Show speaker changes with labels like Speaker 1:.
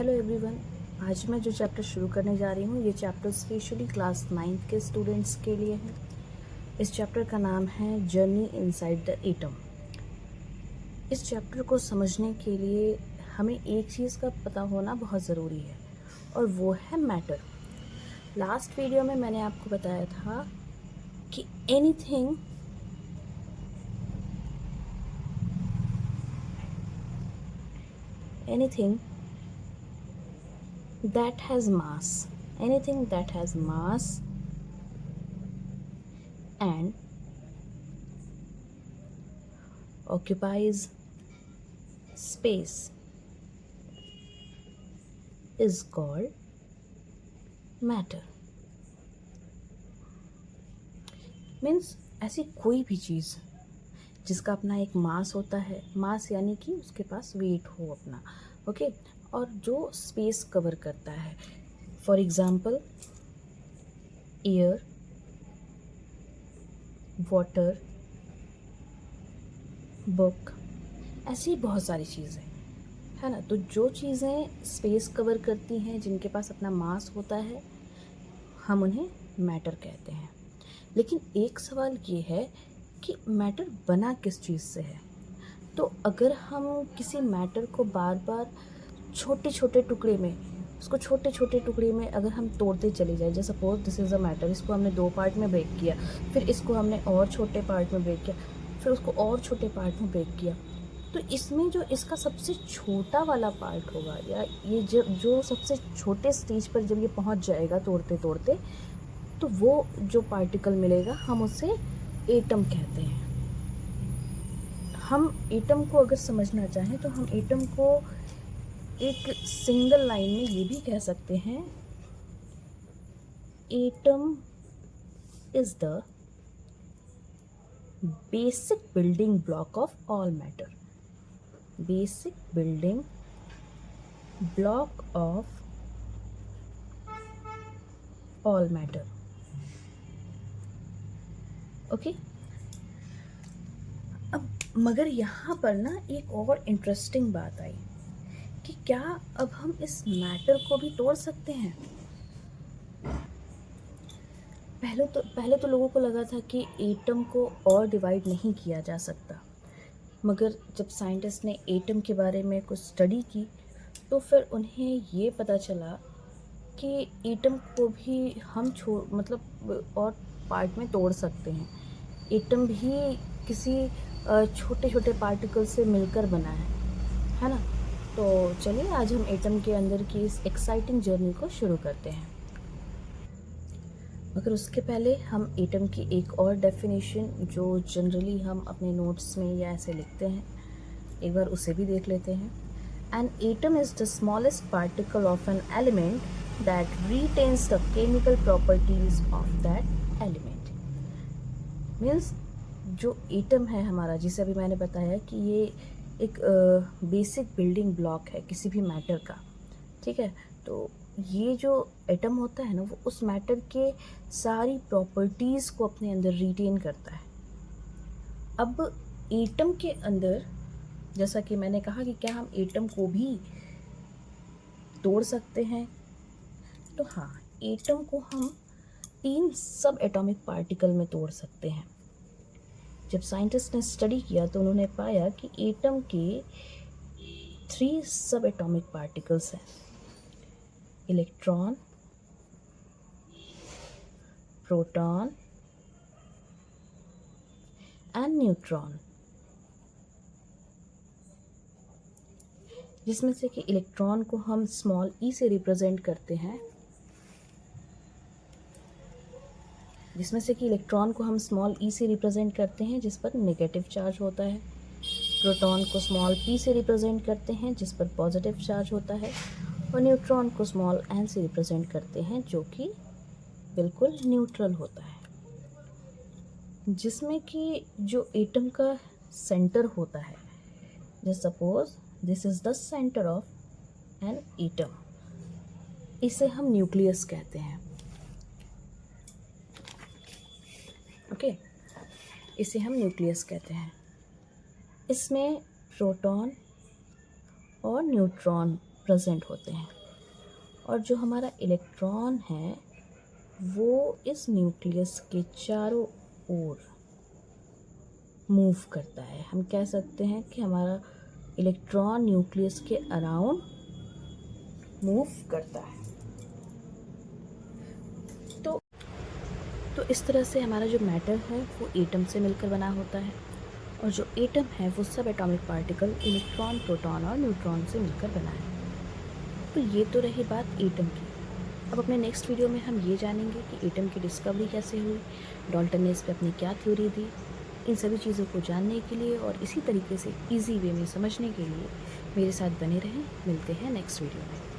Speaker 1: Hello everyone. आज मैं जो चैप्टर शुरू करने जा रही हूँ ये चैप्टर स्पेशली क्लास 9th के स्टूडेंट्स के लिए है। इस चैप्टर का नाम है जर्नी इनसाइड द एटम। इस चैप्टर को समझने के लिए हमें एक चीज़ का पता होना बहुत ज़रूरी है और वो है मैटर। लास्ट वीडियो में मैंने आपको बताया था कि anything that has mass and occupies space is called matter। Means ऐसी कोई भी चीज़ जिसका अपना एक मास होता है, मास यानी कि उसके पास वेट हो अपना, ओके, और जो स्पेस कवर करता है। For example air, water, book, ऐसी बहुत सारी चीज़ें है ना। तो जो चीज़ें स्पेस कवर करती हैं, जिनके पास अपना मास होता है, हम उन्हें मैटर कहते हैं। लेकिन एक सवाल ये है कि मैटर बना किस चीज़ से है। तो अगर हम किसी मैटर को बार बार छोटे छोटे टुकड़े में, उसको छोटे छोटे टुकड़े में अगर हम तोड़ते चले जाए, जैसे suppose this is a matter, इसको हमने 2 पार्ट में ब्रेक किया, फिर इसको हमने और छोटे पार्ट में ब्रेक किया, फिर उसको और छोटे पार्ट में ब्रेक किया, तो इसमें जो इसका सबसे छोटा वाला पार्ट होगा, या ये जो सबसे छोटे स्टेज पर जब ये पहुंच जाएगा तोड़ते तोड़ते, तो वो जो पार्टिकल मिलेगा हम उसे एटम कहते हैं। हम एटम को अगर समझना चाहें तो हम एटम को एक सिंगल लाइन में ये भी कह सकते हैं, atom is the basic building block of all matter. Basic building block of all matter, okay. अब मगर यहाँ पर ना एक और इंटरेस्टिंग बात आई कि क्या अब हम इस मैटर को भी तोड़ सकते हैं। पहले तो लोगों को लगा था कि एटम को और डिवाइड नहीं किया जा सकता, मगर जब साइंटिस्ट ने एटम के बारे में कुछ स्टडी की तो फिर उन्हें ये पता चला कि एटम को भी हम मतलब और पार्ट में तोड़ सकते हैं। एटम भी किसी छोटे छोटे पार्टिकल से मिलकर बना है ना। तो चलिए आज हम एटम के अंदर की इस एक्साइटिंग जर्नी को शुरू करते हैं। मगर उसके पहले हम एटम की एक और डेफिनेशन, जो जनरली हम अपने नोट्स में या ऐसे लिखते हैं, एक बार उसे भी देख लेते हैं। An atom is the smallest particle of an element that retains the chemical properties of that element. Means जो एटम है हमारा, जिसे अभी मैंने बताया कि ये एक बेसिक बिल्डिंग ब्लॉक है किसी भी मैटर का, ठीक है। तो ये जो एटम होता है ना, वो उस मैटर के सारी प्रॉपर्टीज़ को अपने अंदर रिटेन करता है। अब एटम के अंदर, जैसा कि मैंने कहा कि क्या हम एटम को भी तोड़ सकते हैं, तो हाँ, एटम को हम 3 सब एटॉमिक पार्टिकल में तोड़ सकते हैं। जब साइंटिस्ट ने स्टडी किया तो उन्होंने पाया कि एटम के 3 सब एटॉमिक पार्टिकल्स हैं, इलेक्ट्रॉन, प्रोटॉन एंड न्यूट्रॉन। जिसमें से कि इलेक्ट्रॉन को हम स्मॉल ई से रिप्रेजेंट करते हैं, जिस पर नेगेटिव चार्ज होता है। प्रोटॉन को स्मॉल p से रिप्रेजेंट करते हैं, जिस पर पॉजिटिव चार्ज होता है। और न्यूट्रॉन को स्मॉल n से रिप्रेजेंट करते हैं, जो कि बिल्कुल न्यूट्रल होता है। जिसमें कि जो एटम का सेंटर होता है, जैसे suppose this is the centre of an atom, इसे हम न्यूक्लियस कहते हैं, ओके। इसे हम न्यूक्लियस कहते हैं। इसमें प्रोटॉन और न्यूट्रॉन प्रेजेंट होते हैं। और जो हमारा इलेक्ट्रॉन है वो इस न्यूक्लियस के चारों ओर मूव करता है। हम कह सकते हैं कि हमारा इलेक्ट्रॉन न्यूक्लियस के अराउंड मूव करता है। तो इस तरह से हमारा जो मैटर है वो एटम से मिलकर बना होता है, और जो एटम है वो सब एटॉमिक पार्टिकल इलेक्ट्रॉन, प्रोटॉन और न्यूट्रॉन से मिलकर बना है। तो ये तो रही बात एटम की। अब अपने नेक्स्ट वीडियो में हम ये जानेंगे कि एटम की डिस्कवरी कैसे हुई, डाल्टन ने इस पर अपनी क्या थ्योरी दी। इन सभी चीज़ों को जानने के लिए और इसी तरीके से इजी वे में समझने के लिए मेरे साथ बने रहें। मिलते हैं नेक्स्ट वीडियो में।